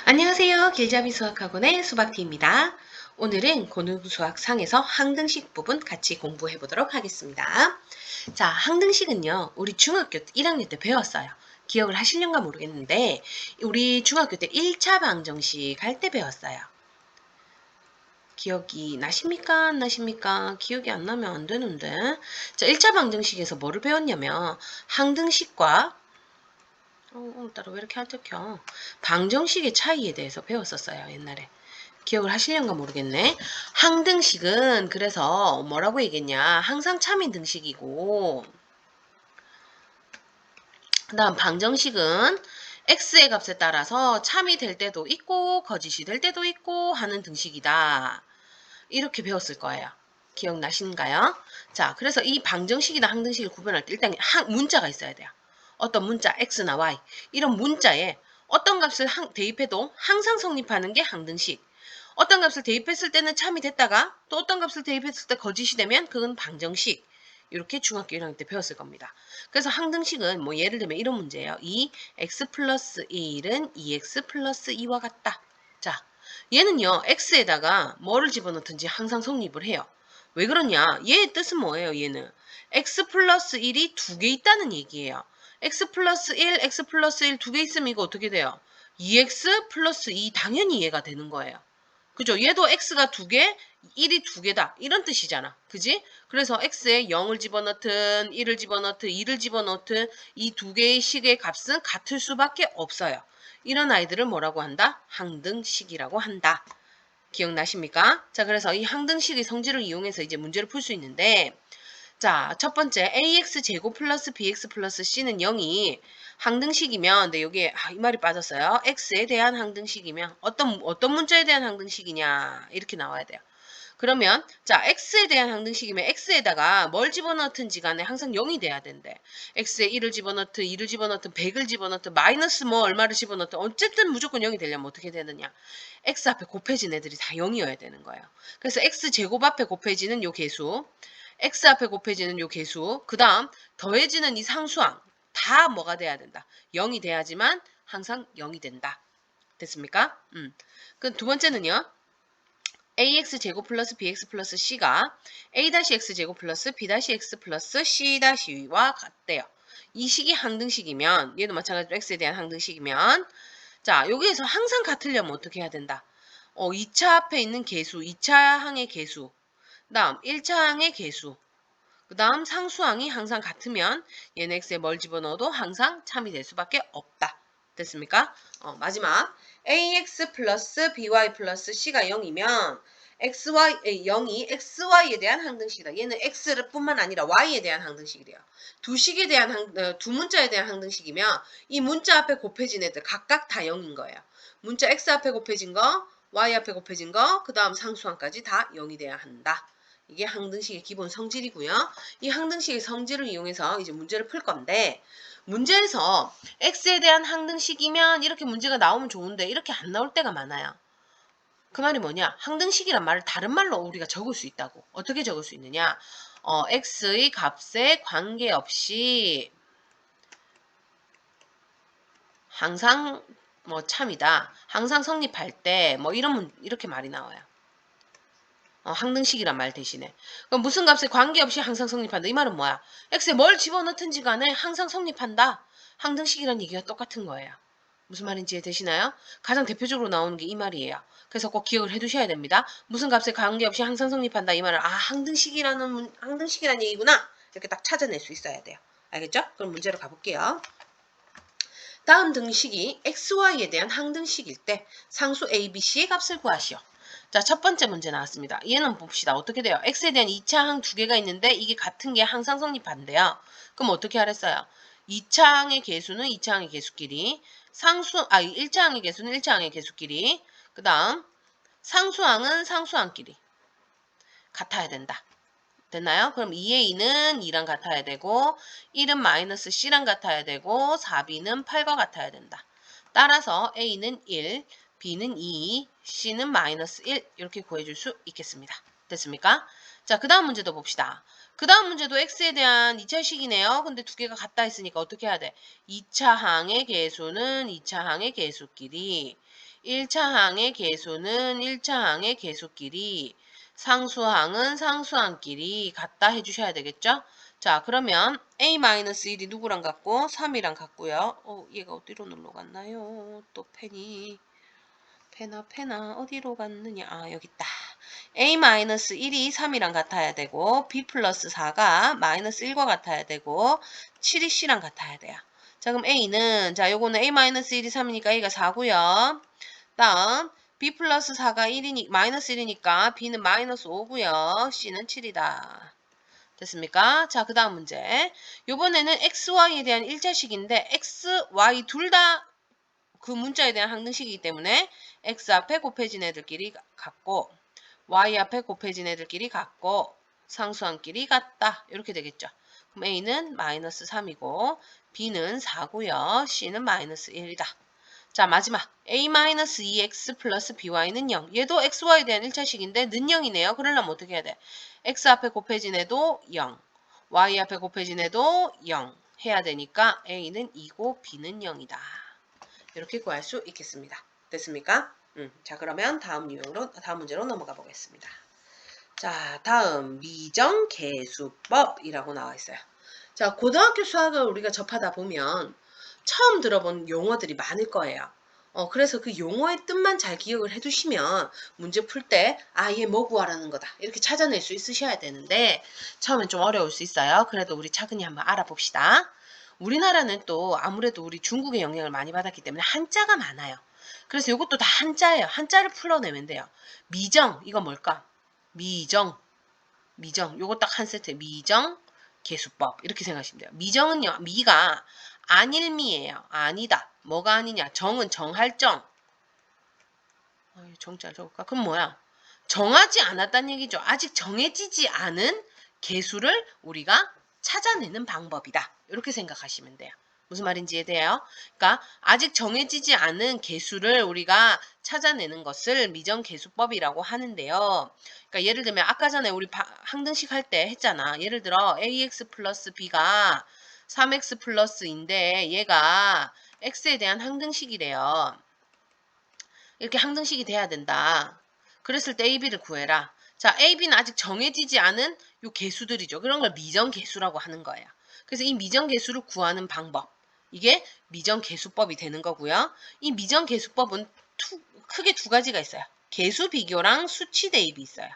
안녕하세요. 길잡이 수학학원의 수박티입니다. 오늘은 고등수학상에서 항등식 부분 같이 공부해 보도록 하겠습니다. 자, 항등식은요, 우리 중학교 1학년 때 배웠어요. 기억을 하시려는가 모르겠는데, 우리 중학교 때 1차 방정식 할 때 배웠어요. 기억이 나십니까? 안 나십니까? 기억이 안 나면 안 되는데. 자, 1차 방정식에서 뭐를 배웠냐면, 항등식과 오늘따라 왜 이렇게 할때켜 방정식의 차이에 대해서 배웠었어요, 옛날에. 기억을 하시려는가 모르겠네. 항등식은 그래서 뭐라고 얘기했냐. 항상 참인 등식이고, 그 다음 방정식은 x의 값에 따라서 참이 될 때도 있고 거짓이 될 때도 있고 하는 등식이다. 이렇게 배웠을 거예요. 기억나시는가요? 자, 그래서 이 방정식이나 항등식을 구별할 때 일단 문자가 있어야 돼요. 어떤 문자 x나 y 이런 문자에 어떤 값을 대입해도 항상 성립하는 게 항등식. 어떤 값을 대입했을 때는 참이 됐다가 또 어떤 값을 대입했을 때 거짓이 되면 그건 방정식. 이렇게 중학교 1학년 때 배웠을 겁니다. 그래서 항등식은 뭐 예를 들면 이런 문제예요. 2x 플러스 1은 2x 플러스 2와 같다. 자, 얘는요. x에다가 뭐를 집어넣든지 항상 성립을 해요. 왜 그러냐? 얘의 뜻은 뭐예요? 얘는 x 플러스 1이 두 개 있다는 얘기예요. x 플러스 1, x 플러스 1 두 개 있으면 이거 어떻게 돼요? 2x 플러스 2 당연히 얘가 되는 거예요. 그죠? 얘도 x가 두 개, 1이 두 개다. 이런 뜻이잖아. 그지? 그래서 x에 0을 집어넣든 1을 집어넣든 2를 집어넣든 이 두 개의 식의 값은 같을 수밖에 없어요. 이런 아이들을 뭐라고 한다? 항등식이라고 한다. 기억나십니까? 자, 그래서 이 항등식의 성질을 이용해서 이제 문제를 풀 수 있는데, 자, 첫 번째 ax 제곱 플러스 bx 플러스 c는 0이 항등식이면, 근데 여기에 이 말이 빠졌어요. x에 대한 항등식이면 어떤 문자에 대한 항등식이냐 이렇게 나와야 돼요. 그러면 자 x에 대한 항등식이면 x에다가 뭘 집어넣든지 간에 항상 0이 돼야 된대. x에 1을 집어넣든 2를 집어넣든 100을 집어넣든 마이너스 뭐 얼마를 집어넣든 어쨌든 무조건 0이 되려면 어떻게 되느냐. x 앞에 곱해진 애들이 다 0이어야 되는 거예요. 그래서 x제곱 앞에 곱해지는 요 개수, x 앞에 곱해지는 요 개수, 그 다음 더해지는 이 상수항 다 뭐가 돼야 된다. 0이 돼야지만 항상 0이 된다. 됐습니까? 그 두 번째는요. ax 제곱 플러스 bx 플러스 c가 a-x제곱 플러스 b-x 플러스 c-와 같대요. 이 식이 항등식이면 얘도 마찬가지로 x에 대한 항등식이면 자 여기에서 항상 같으려면 어떻게 해야 된다. 2차 앞에 있는 개수, 2차 항의 개수, 그 다음 1차 항의 개수, 그 다음 상수항이 항상 같으면 얘는 x에 뭘 집어넣어도 항상 참이 될 수밖에 없다. 됐습니까? 마지막 ax 플러스 by 플러스 c가 0이면 xy, 0이 xy에 대한 항등식이다. 얘는 x뿐만 아니라 y에 대한 항등식이래요. 두 식에 대한 두 문자에 대한 항등식이면 이 문자 앞에 곱해진 애들 각각 다 0인 거예요. 문자 x 앞에 곱해진 거, y 앞에 곱해진 거, 그 다음 상수항까지 다 0이 돼야 한다. 이게 항등식의 기본 성질이고요. 이 항등식의 성질을 이용해서 이제 문제를 풀 건데 문제에서 x에 대한 항등식이면 이렇게 문제가 나오면 좋은데 이렇게 안 나올 때가 많아요. 그 말이 뭐냐? 항등식이란 말을 다른 말로 우리가 적을 수 있다고. 어떻게 적을 수 있느냐? x의 값에 관계없이 항상 뭐 참이다. 항상 성립할 때 뭐 이렇게 말이 나와요. 항등식이란 말 대신에. 그럼 무슨 값에 관계없이 항상 성립한다. 이 말은 뭐야? x에 뭘 집어넣든지 간에 항상 성립한다. 항등식이란 얘기가 똑같은 거예요. 무슨 말인지 이해되시나요? 가장 대표적으로 나오는 게 이 말이에요. 그래서 꼭 기억을 해두셔야 됩니다. 무슨 값에 관계없이 항상 성립한다. 이 말은 항등식이라는 얘기구나. 이렇게 딱 찾아낼 수 있어야 돼요. 알겠죠? 그럼 문제로 가볼게요. 다음 등식이 xy에 대한 항등식일 때 상수 a, b, c의 값을 구하시오. 자, 첫 번째 문제 나왔습니다. 얘는 봅시다. 어떻게 돼요? x에 대한 2차 항 두 개가 있는데 이게 같은 게 항상 성립한대요. 그럼 어떻게 하랬어요? 2차 항의 개수는 2차 항의 개수끼리, 1차 항의 개수는 1차 항의 개수끼리, 그 다음 상수항은 상수항끼리 같아야 된다. 됐나요? 그럼 2의 2는 2랑 같아야 되고 1은 마이너스 C랑 같아야 되고 4B는 8과 같아야 된다. 따라서 A는 1, B는 2, C는 마이너스 1 이렇게 구해줄 수 있겠습니다. 됐습니까? 자, 그 다음 문제도 봅시다. 그 다음 문제도 X에 대한 2차식이네요. 근데 두 개가 같다 했으니까 어떻게 해야 돼? 2차 항의 개수는 2차 항의 개수끼리 1차 항의 계수는 1차 항의 계수끼리, 상수항은 상수항끼리 같다 해주셔야 되겠죠? 자, 그러면 A-1이 누구랑 같고? 3이랑 같고요. 얘가 어디로 놀러 갔나요? 또 펜이. 페나 어디로 갔느냐? 아, 여기 있다. A-1이 3이랑 같아야 되고 B 플러스 4가 마이너스 1과 같아야 되고 7이 C랑 같아야 돼요. 자, 그럼 A는 요거는 A-1이 3이니까 A가 4고요. 다음 B 플러스 4가 1이니 마이너스 1이니까 B는 마이너스 5고요. C는 7이다. 됐습니까? 자, 그 다음 문제. 요번에는 XY에 대한 1차식인데 X, Y 둘 다 그 문자에 대한 항등식이기 때문에 X 앞에 곱해진 애들끼리 같고 Y 앞에 곱해진 애들끼리 같고 상수항끼리 같다. 이렇게 되겠죠. 그럼 A는 마이너스 3이고 B는 4고요. C는 마이너스 1이다. 자, 마지막 A-2X 플러스 BY는 0. 얘도 XY에 대한 1차식인데 는 0이네요. 그러려면 어떻게 해야 돼? X 앞에 곱해진 애도 0. Y 앞에 곱해진 애도 0 해야 되니까 A는 2고 B는 0이다. 이렇게 구할 수 있겠습니다. 됐습니까? 자, 그러면 다음 문제로 넘어가 보겠습니다. 자, 다음 미정계수법이라고 나와 있어요. 자, 고등학교 수학을 우리가 접하다 보면 처음 들어본 용어들이 많을 거예요. 그래서 그 용어의 뜻만 잘 기억을 해두시면 문제 풀 때 얘 뭐 구하라는 거다 이렇게 찾아낼 수 있으셔야 되는데 처음엔 좀 어려울 수 있어요. 그래도 우리 차근히 한번 알아봅시다. 우리나라는 또 아무래도 우리 중국의 영향을 많이 받았기 때문에 한자가 많아요. 그래서 이것도 다 한자예요. 한자를 풀어내면 돼요. 미정, 이거 뭘까? 미정, 요거 딱 한 세트. 미정, 계수법. 이렇게 생각하시면 돼요. 미정은요, 미가 안일미예요. 아니다. 뭐가 아니냐? 정은 정할 정. 정자 적을까? 그럼 뭐야? 정하지 않았다는 얘기죠. 아직 정해지지 않은 계수를 우리가 찾아내는 방법이다. 이렇게 생각하시면 돼요. 무슨 말인지 이해돼요? 그러니까 아직 정해지지 않은 계수를 우리가 찾아내는 것을 미정계수법이라고 하는데요. 그러니까 예를 들면 아까 전에 우리 항등식 할 때 했잖아. 예를 들어 ax 플러스 b가 3x 플러스인데 얘가 x에 대한 항등식이래요. 이렇게 항등식이 돼야 된다. 그랬을 때 AB를 구해라. 자, AB는 아직 정해지지 않은 요 계수들이죠. 그런 걸 미정계수라고 하는 거예요. 그래서 이 미정계수를 구하는 방법. 이게 미정계수법이 되는 거고요. 이 미정계수법은 크게 두 가지가 있어요. 계수 비교랑 수치 대입이 있어요.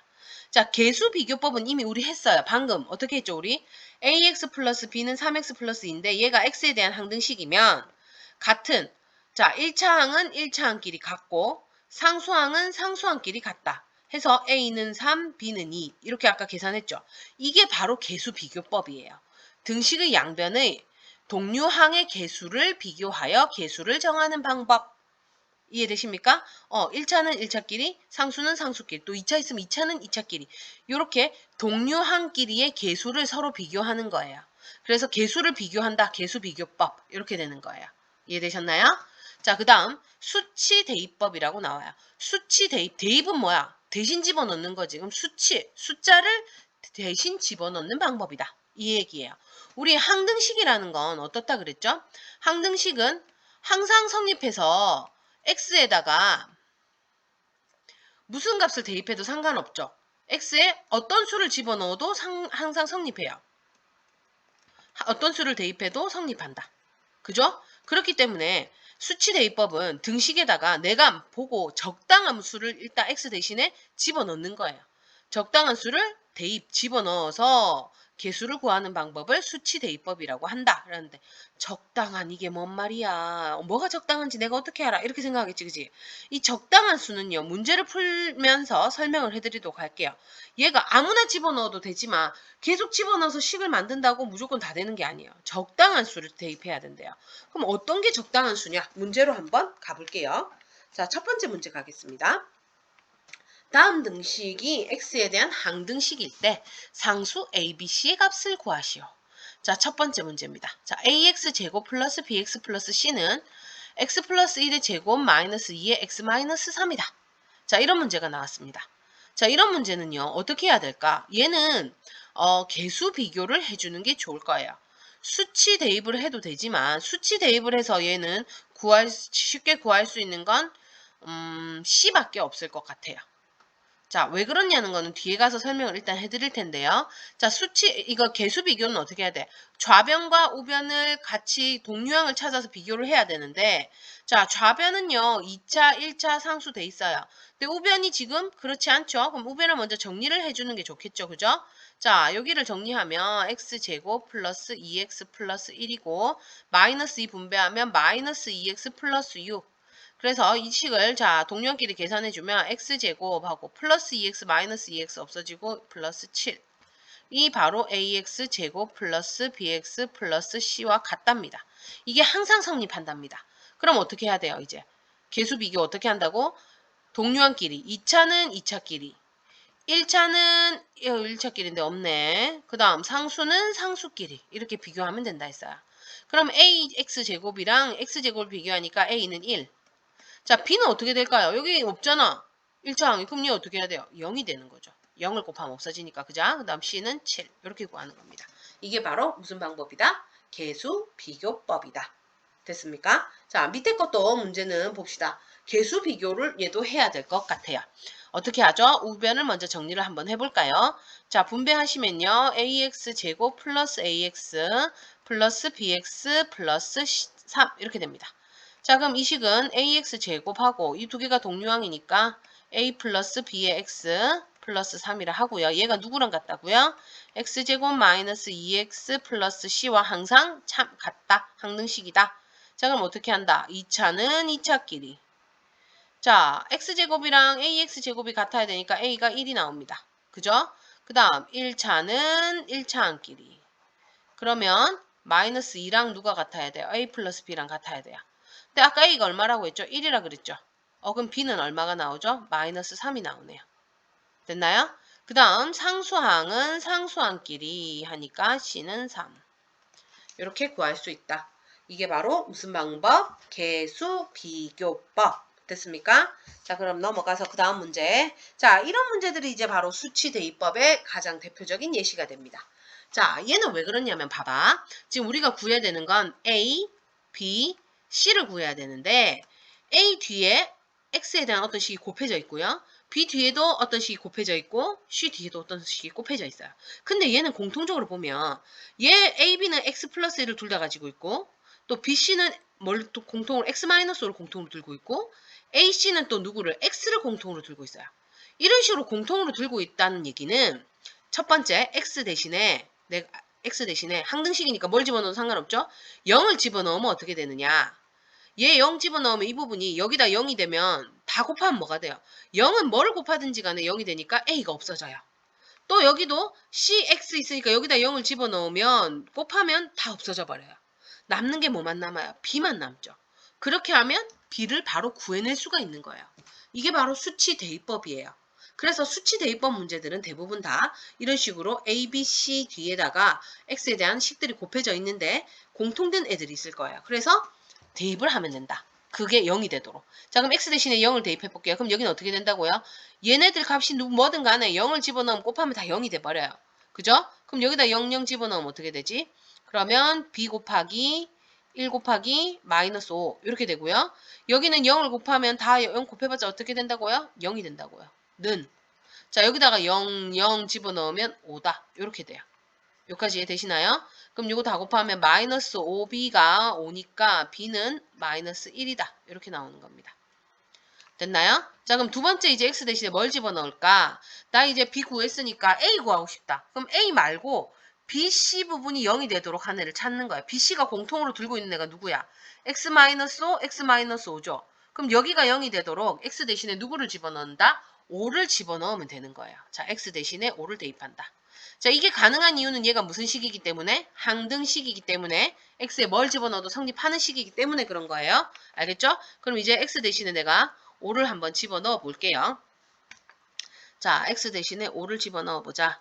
자, 계수 비교법은 이미 우리 했어요. 방금 어떻게 했죠, 우리? ax 플러스 b는 3x 플러스인데 얘가 x에 대한 항등식이면 같은 자, 1차항은 1차항끼리 같고 상수항은 상수항끼리 같다. 해서 A는 3, B는 2 이렇게 아까 계산했죠. 이게 바로 계수 비교법이에요. 등식의 양변의 동류항의 계수를 비교하여 계수를 정하는 방법. 이해되십니까? 1차는 1차끼리, 상수는 상수끼리, 또 2차 있으면 2차는 2차끼리. 이렇게 동류항끼리의 계수를 서로 비교하는 거예요. 그래서 계수를 비교한다. 계수 비교법. 이렇게 되는 거예요. 이해되셨나요? 자, 그 다음 수치 대입법이라고 나와요. 수치 대입. 대입은 뭐야? 대신 집어넣는 거지. 그럼 숫자를 대신 집어넣는 방법이다. 이 얘기예요. 우리 항등식이라는 건 어떻다 그랬죠? 항등식은 항상 성립해서 x에다가 무슨 값을 대입해도 상관없죠. x에 어떤 수를 집어넣어도 항상 성립해요. 어떤 수를 대입해도 성립한다. 그죠? 그렇기 때문에 수치 대입법은 등식에다가 내가 보고 적당한 수를 일단 x 대신에 집어넣는 거예요. 적당한 수를 대입 집어넣어서 개수를 구하는 방법을 수치 대입법이라고 한다. 그러는데 적당한 이게 뭔 말이야. 뭐가 적당한지 내가 어떻게 알아? 이렇게 생각하겠지. 그지? 이 적당한 수는요. 문제를 풀면서 설명을 해드리도록 할게요. 얘가 아무나 집어넣어도 되지만 계속 집어넣어서 식을 만든다고 무조건 다 되는 게 아니에요. 적당한 수를 대입해야 된대요. 그럼 어떤 게 적당한 수냐? 문제로 한번 가볼게요. 자, 첫 번째 문제 가겠습니다. 다음 등식이 x에 대한 항등식일 때 상수 a, b, c의 값을 구하시오. 자, 첫 번째 문제입니다. 자, ax 제곱 플러스 bx 플러스 c는 x 플러스 1의 제곱 마이너스 2의 x 마이너스 3이다. 자, 이런 문제가 나왔습니다. 자, 이런 문제는요. 어떻게 해야 될까? 얘는 계수 비교를 해주는 게 좋을 거예요. 수치 대입을 해도 되지만 수치 대입을 해서 얘는 쉽게 구할 수 있는 건 C밖에 없을 것 같아요. 자, 왜 그러냐는 거는 뒤에 가서 설명을 일단 해드릴 텐데요. 자, 이거 개수 비교는 어떻게 해야 돼? 좌변과 우변을 같이 동류항을 찾아서 비교를 해야 되는데, 자, 좌변은요, 2차, 1차 상수 돼 있어요. 근데 우변이 지금 그렇지 않죠? 그럼 우변을 먼저 정리를 해주는 게 좋겠죠? 그죠? 자, 여기를 정리하면 x제곱 플러스 2x 플러스 1이고, 마이너스 2 분배하면 마이너스 2x 플러스 6. 그래서 이 식을 자 동량끼리 계산해주면 x제곱하고 플러스 2x 마이너스 2x 없어지고 플러스 7. 이 바로 ax 제곱 플러스 bx 플러스 c와 같답니다. 이게 항상 성립한답니다. 그럼 어떻게 해야 돼요? 이제 계수 비교 어떻게 한다고? 동류항끼리 2차는 2차끼리 1차는 1차끼리인데 없네. 그 다음 상수는 상수끼리 이렇게 비교하면 된다 했어요. 그럼 ax제곱이랑 x제곱을 비교하니까 a는 1. 자, B는 어떻게 될까요? 여기 없잖아. 1차 항이. 그럼 얘 어떻게 해야 돼요? 0이 되는 거죠. 0을 곱하면 없어지니까. 그죠? 그 다음 C는 7. 이렇게 구하는 겁니다. 이게 바로 무슨 방법이다? 개수 비교법이다. 됐습니까? 자, 밑에 것도 문제는 봅시다. 개수 비교를 얘도 해야 될 것 같아요. 어떻게 하죠? 우변을 먼저 정리를 한번 해볼까요? 자, 분배하시면요. ax 제곱 플러스 ax 플러스 bx 플러스 3 이렇게 됩니다. 자, 그럼 이 식은 ax 제곱하고 이 두 개가 동류항이니까 a 플러스 b의 x 플러스 3이라 하고요. 얘가 누구랑 같다고요? x제곱 마이너스 2x 플러스 c와 항상 참 같다. 항등식이다. 자, 그럼 어떻게 한다? 2차는 2차끼리. 자, x제곱이랑 ax제곱이 같아야 되니까 a가 1이 나옵니다. 그죠? 그 다음 1차는 1차항끼리. 그러면 마이너스 2랑 누가 같아야 돼요? a 플러스 b랑 같아야 돼요. 근데 아까 a가 얼마라고 했죠? 1이라 그랬죠? 그럼 b는 얼마가 나오죠? 마이너스 3이 나오네요. 됐나요? 그 다음 상수항은 상수항끼리 하니까 c는 3. 이렇게 구할 수 있다. 이게 바로 무슨 방법? 개수 비교법. 됐습니까? 자, 그럼 넘어가서 그 다음 문제. 자, 이런 문제들이 이제 바로 수치 대입법의 가장 대표적인 예시가 됩니다. 자, 얘는 왜 그러냐면 봐봐. 지금 우리가 구해야 되는 건 A, B, C를 구해야 되는데 A 뒤에 X에 대한 어떤 식이 곱해져 있고요. B 뒤에도 어떤 식이 곱해져 있고 C 뒤에도 어떤 식이 곱해져 있어요. 근데 얘는 공통적으로 보면 얘 AB는 X 플러스 1을 둘 다 가지고 있고 또 BC는 뭘 또 공통으로 X 마이너스 5를 공통으로 들고 있고 AC는 또 누구를 X를 공통으로 들고 있어요. 이런 식으로 공통으로 들고 있다는 얘기는 첫 번째 X 대신에 항등식이니까 뭘 집어넣어도 상관없죠? 0을 집어넣으면 어떻게 되느냐? 얘 0 집어넣으면 이 부분이 여기다 0이 되면 다 곱하면 뭐가 돼요? 0은 뭐를 곱하든지 간에 0이 되니까 A가 없어져요. 또 여기도 CX 있으니까 여기다 0을 집어넣으면 곱하면 다 없어져 버려요. 남는 게 뭐만 남아요? B만 남죠. 그렇게 하면 B를 바로 구해낼 수가 있는 거예요. 이게 바로 수치 대입법이에요. 그래서 수치 대입법 문제들은 대부분 다 이런 식으로 A, B, C 뒤에다가 X에 대한 식들이 곱해져 있는데 공통된 애들이 있을 거예요. 그래서 대입을 하면 된다. 그게 0이 되도록. 자, 그럼 x 대신에 0을 대입해 볼게요. 그럼 여기는 어떻게 된다고요? 얘네들 값이 뭐든 간에 0을 집어넣으면 곱하면 다 0이 돼버려요. 그죠? 그럼 여기다 0, 0 집어넣으면 어떻게 되지? 그러면 b 곱하기 1 곱하기 마이너스 5 이렇게 되고요. 여기는 0을 곱하면 다 0 곱해봤자 어떻게 된다고요? 0이 된다고요. 는. 자, 여기다가 0, 0 집어넣으면 5다. 이렇게 돼요. 여기까지 이해되시나요? 그럼 이거 다 곱하면 마이너스 5b가 5니까 b는 마이너스 1이다. 이렇게 나오는 겁니다. 됐나요? 자, 그럼 두 번째 이제 x 대신에 뭘 집어넣을까? 나 이제 b 구했으니까 a 구하고 싶다. 그럼 a 말고 bc 부분이 0이 되도록 한 애를 찾는 거야. bc가 공통으로 들고 있는 애가 누구야? x-5, x-5죠. 그럼 여기가 0이 되도록 x 대신에 누구를 집어넣는다? 5를 집어넣으면 되는 거예요. 자, x 대신에 5를 대입한다. 자, 이게 가능한 이유는 얘가 무슨 식이기 때문에? 항등식이기 때문에 x에 뭘 집어넣어도 성립하는 식이기 때문에 그런 거예요. 알겠죠? 그럼 이제 x 대신에 내가 5를 한번 집어넣어 볼게요. 자, x 대신에 5를 집어넣어 보자.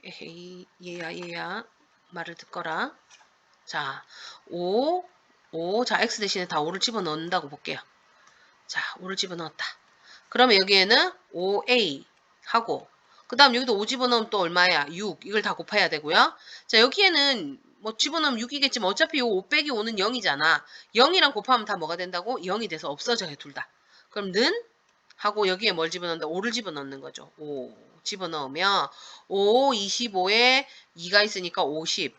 에헤이, 얘야. 말을 듣거라. 자, 5. 자, x 대신에 다 5를 집어넣는다고 볼게요. 자, 5를 집어넣었다. 그러면 여기에는 5a 하고 그 다음 여기도 5 집어넣으면 또 얼마야? 6. 이걸 다 곱해야 되고요. 자, 여기에는 뭐 집어넣으면 6이겠지만 어차피 요 5 빼기 5는 0이잖아. 0이랑 곱하면 다 뭐가 된다고? 0이 돼서 없어져요, 둘 다. 그럼 는 하고 여기에 뭘 집어넣는다? 5를 집어넣는 거죠. 5 집어넣으면 5, 25에 2가 있으니까 50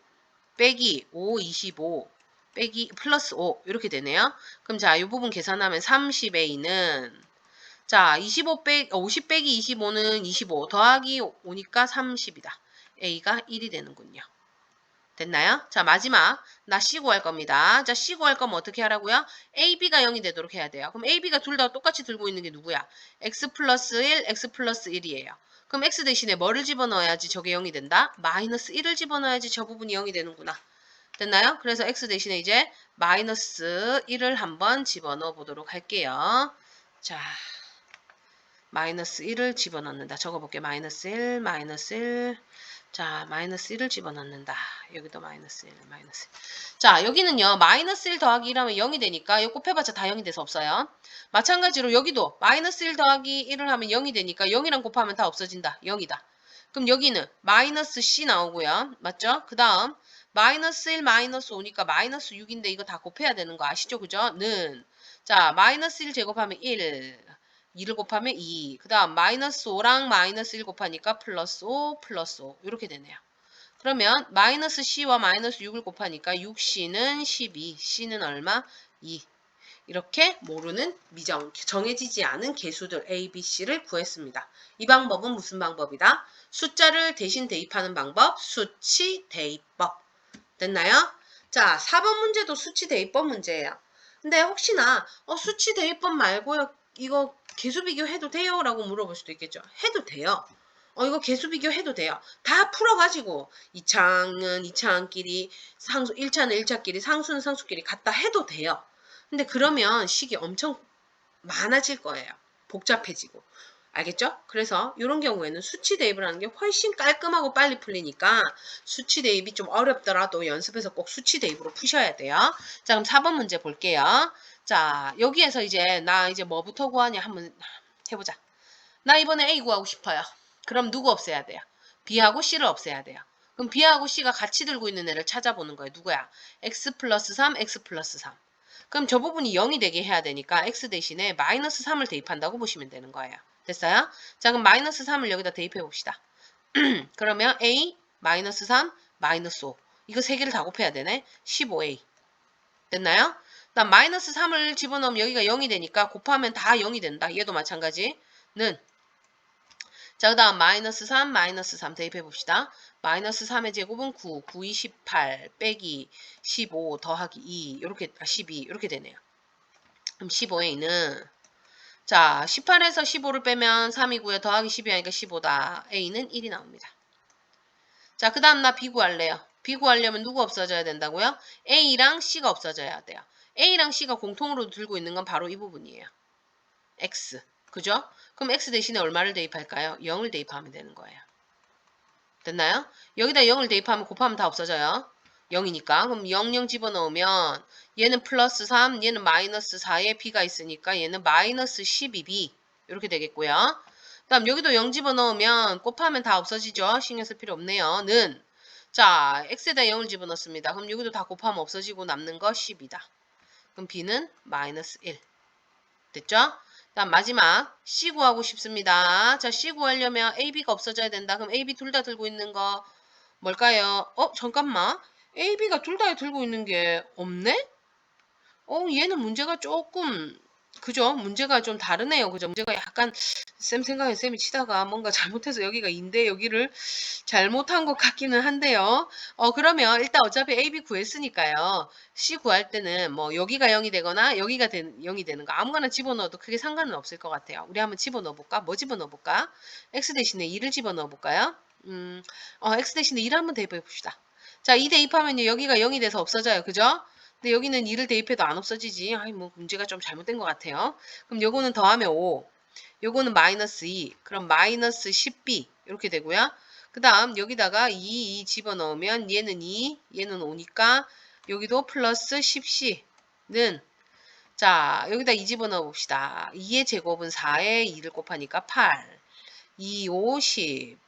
빼기 5, 25 빼기 플러스 5 이렇게 되네요. 그럼 자, 이 부분 계산하면 30A는 자, 50 빼기 25는 25 더하기 5니까 30이다. A가 1이 되는군요. 됐나요? 자, 마지막. 나 C 구할 겁니다. 자, C 구할 거면 어떻게 하라고요? AB가 0이 되도록 해야 돼요. 그럼 AB가 둘 다 똑같이 들고 있는 게 누구야? X 플러스 1, X 플러스 1이에요. 그럼 X 대신에 뭐를 집어넣어야지 저게 0이 된다? 마이너스 1을 집어넣어야지 저 부분이 0이 되는구나. 됐나요? 그래서 X 대신에 이제 마이너스 1을 한번 집어넣어 보도록 할게요. 자, 마이너스 1을 집어넣는다. 적어볼게요. 마이너스 1, 마이너스 1. 자, 마이너스 1을 집어넣는다. 여기도 마이너스 1, 마이너스 1. 자, 여기는요. 마이너스 1 더하기 1하면 0이 되니까 이거 곱해봤자 다 0이 돼서 없어요. 마찬가지로 여기도 마이너스 1 더하기 1을 하면 0이 되니까 0이랑 곱하면 다 없어진다. 0이다. 그럼 여기는 마이너스 C 나오고요. 맞죠? 그 다음 마이너스 1, 마이너스 5니까 마이너스 6인데 이거 다 곱해야 되는 거 아시죠? 그죠? 는. 자, 마이너스 1 제곱하면 1. 2를 곱하면 2. 그 다음 마이너스 5랑 마이너스 1 곱하니까 플러스 5, 플러스 5. 이렇게 되네요. 그러면 마이너스 C와 마이너스 6을 곱하니까 6C는 12. C는 얼마? 2. 이렇게 모르는 정해지지 않은 개수들 A, B, C를 구했습니다. 이 방법은 무슨 방법이다? 숫자를 대신 대입하는 방법, 수치 대입법. 됐나요? 자, 4번 문제도 수치 대입법 문제예요. 근데 혹시나 수치 대입법 말고요. 이거 개수 비교해도 돼요? 라고 물어볼 수도 있겠죠. 해도 돼요. 이거 개수 비교해도 돼요. 다 풀어가지고 2차항은 2차항끼리 1차는 1차끼리 상수는 상수끼리 갖다 해도 돼요. 근데 그러면 식이 엄청 많아질 거예요. 복잡해지고. 알겠죠? 그래서 이런 경우에는 수치 대입을 하는 게 훨씬 깔끔하고 빨리 풀리니까 수치 대입이 좀 어렵더라도 연습해서 꼭 수치 대입으로 푸셔야 돼요. 자, 그럼 4번 문제 볼게요. 자, 여기에서 이제 나 이제 뭐부터 구하냐 한번 해보자. 나 이번에 A 구하고 싶어요. 그럼 누구 없애야 돼요? B하고 C를 없애야 돼요. 그럼 B하고 C가 같이 들고 있는 애를 찾아보는 거예요. 누구야? X 플러스 3, X 플러스 3. 그럼 저 부분이 0이 되게 해야 되니까 X 대신에 마이너스 3을 대입한다고 보시면 되는 거예요. 됐어요? 자, 그럼 마이너스 3을 여기다 대입해 봅시다. 그러면 A, 마이너스 3, 마이너스 5. 이거 세 개를 다 곱해야 되네. 15A. 됐나요? 그다음 마이너스 3을 집어넣으면 여기가 0이 되니까 곱하면 다 0이 된다. 얘도 마찬가지. 는. 자, 그 다음 마이너스 3, 마이너스 3 대입해 봅시다. 마이너스 3의 제곱은 9, 9, 28 빼기 15 더하기 2, 이렇게, 12, 이렇게 되네요. 그럼 15A는 자, 18에서 15를 빼면 3이고요. 더하기 12 하니까 15다. A는 1이 나옵니다. 자, 그 다음 나 B 구할래요. B 구하려면 누구 없어져야 된다고요? A랑 C가 없어져야 돼요. A랑 C가 공통으로 들고 있는 건 바로 이 부분이에요. X. 그죠? 그럼 X 대신에 얼마를 대입할까요? 0을 대입하면 되는 거예요. 됐나요? 여기다 0을 대입하면 곱하면 다 없어져요. 0이니까. 그럼 0, 0 집어넣으면 얘는 플러스 3, 얘는 마이너스 4에 B가 있으니까 얘는 마이너스 12B. 이렇게 되겠고요. 그 다음 여기도 0 집어넣으면 곱하면 다 없어지죠. 신경 쓸 필요 없네요. 는. 자, X에다 0을 집어넣습니다. 그럼 여기도 다 곱하면 없어지고 남는 거 10이다. 그럼 B는 마이너스 1. 됐죠? 다음 마지막 C 구하고 싶습니다. 자, C 구하려면 AB가 없어져야 된다. 그럼 AB 둘 다 들고 있는 거 뭘까요? 잠깐만. AB가 둘 다 들고 있는 게 없네? 얘는 문제가 조금 그죠? 문제가 좀 다르네요. 그죠? 문제가 약간 쌤 생각에 쌤이 치다가 뭔가 잘못해서 여기가 인데 여기를 잘못한 것 같기는 한데요. 그러면 일단 어차피 A, B 구했으니까요. C 구할 때는 뭐 여기가 0이 되거나 여기가 0이 되는 거 아무거나 집어넣어도 크게 상관은 없을 것 같아요. 우리 한번 집어넣어 볼까? 뭐 집어넣어 볼까? X 대신에 2를 집어넣어 볼까요? X 대신에 2를 한번 대입해 봅시다. 자, 2 대입하면요. 여기가 0이 돼서 없어져요. 그죠? 근데 여기는 2를 대입해도 안 없어지지. 아이, 뭐, 문제가 좀 잘못된 것 같아요. 그럼 요거는 더하면 5. 요거는 마이너스 2. 그럼 마이너스 10b. 이렇게 되고요. 그 다음, 여기다가 2 집어넣으면 얘는 2, 얘는 5니까 여기도 플러스 10c는 자, 여기다 2 집어넣어 봅시다. 2의 제곱은 4에 2를 곱하니까 8. 2, 5, 10.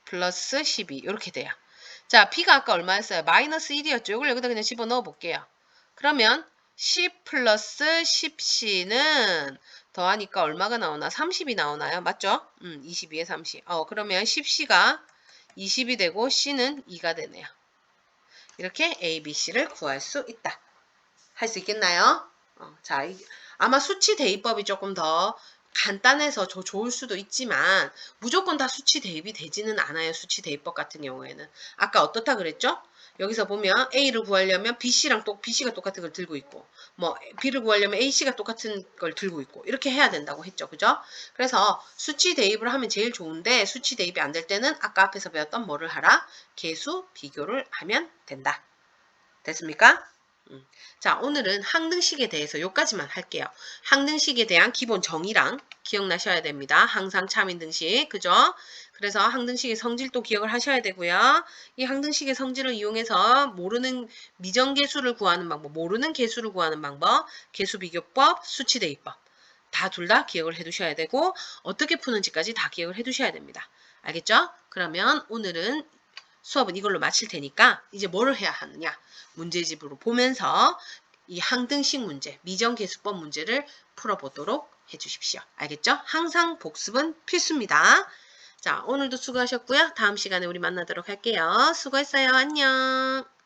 플러스 12. 이렇게 돼요. 자, b가 아까 얼마였어요? 마이너스 1이었죠. 이걸 여기다 그냥 집어넣어 볼게요. 그러면 10 플러스 10c는 더하니까 얼마가 나오나? 30이 나오나요? 맞죠? 22에 30. 그러면 10c가 20이 되고 c는 2가 되네요. 이렇게 A, B, C를 구할 수 있다. 할 수 있겠나요? 자, 아마 수치 대입법이 조금 더 간단해서 좋을 수도 있지만 무조건 다 수치 대입이 되지는 않아요. 수치 대입법 같은 경우에는. 아까 어떻다 그랬죠? 여기서 보면 A를 구하려면 BC가 똑같은 걸 들고 있고 뭐 B를 구하려면 AC가 똑같은 걸 들고 있고 이렇게 해야 된다고 했죠. 그죠? 그래서 수치 대입을 하면 제일 좋은데 수치 대입이 안 될 때는 아까 앞에서 배웠던 뭐를 하라? 계수 비교를 하면 된다. 됐습니까? 자, 오늘은 항등식에 대해서 요까지만 할게요. 항등식에 대한 기본 정의랑 기억나셔야 됩니다. 항상 차민등식, 그죠? 그래서 항등식의 성질도 기억을 하셔야 되고요. 이 항등식의 성질을 이용해서 모르는 미정계수를 구하는 방법, 모르는 계수를 구하는 방법, 계수비교법, 수치대입법 다 둘 다 기억을 해두셔야 되고 어떻게 푸는지까지 다 기억을 해두셔야 됩니다. 알겠죠? 그러면 오늘은 수업은 이걸로 마칠 테니까 이제 뭐를 해야 하느냐? 문제집으로 보면서 이 항등식 문제, 미정계수법 문제를 풀어보도록 해주십시오. 알겠죠? 항상 복습은 필수입니다. 자, 오늘도 수고하셨고요. 다음 시간에 우리 만나도록 할게요. 수고했어요. 안녕.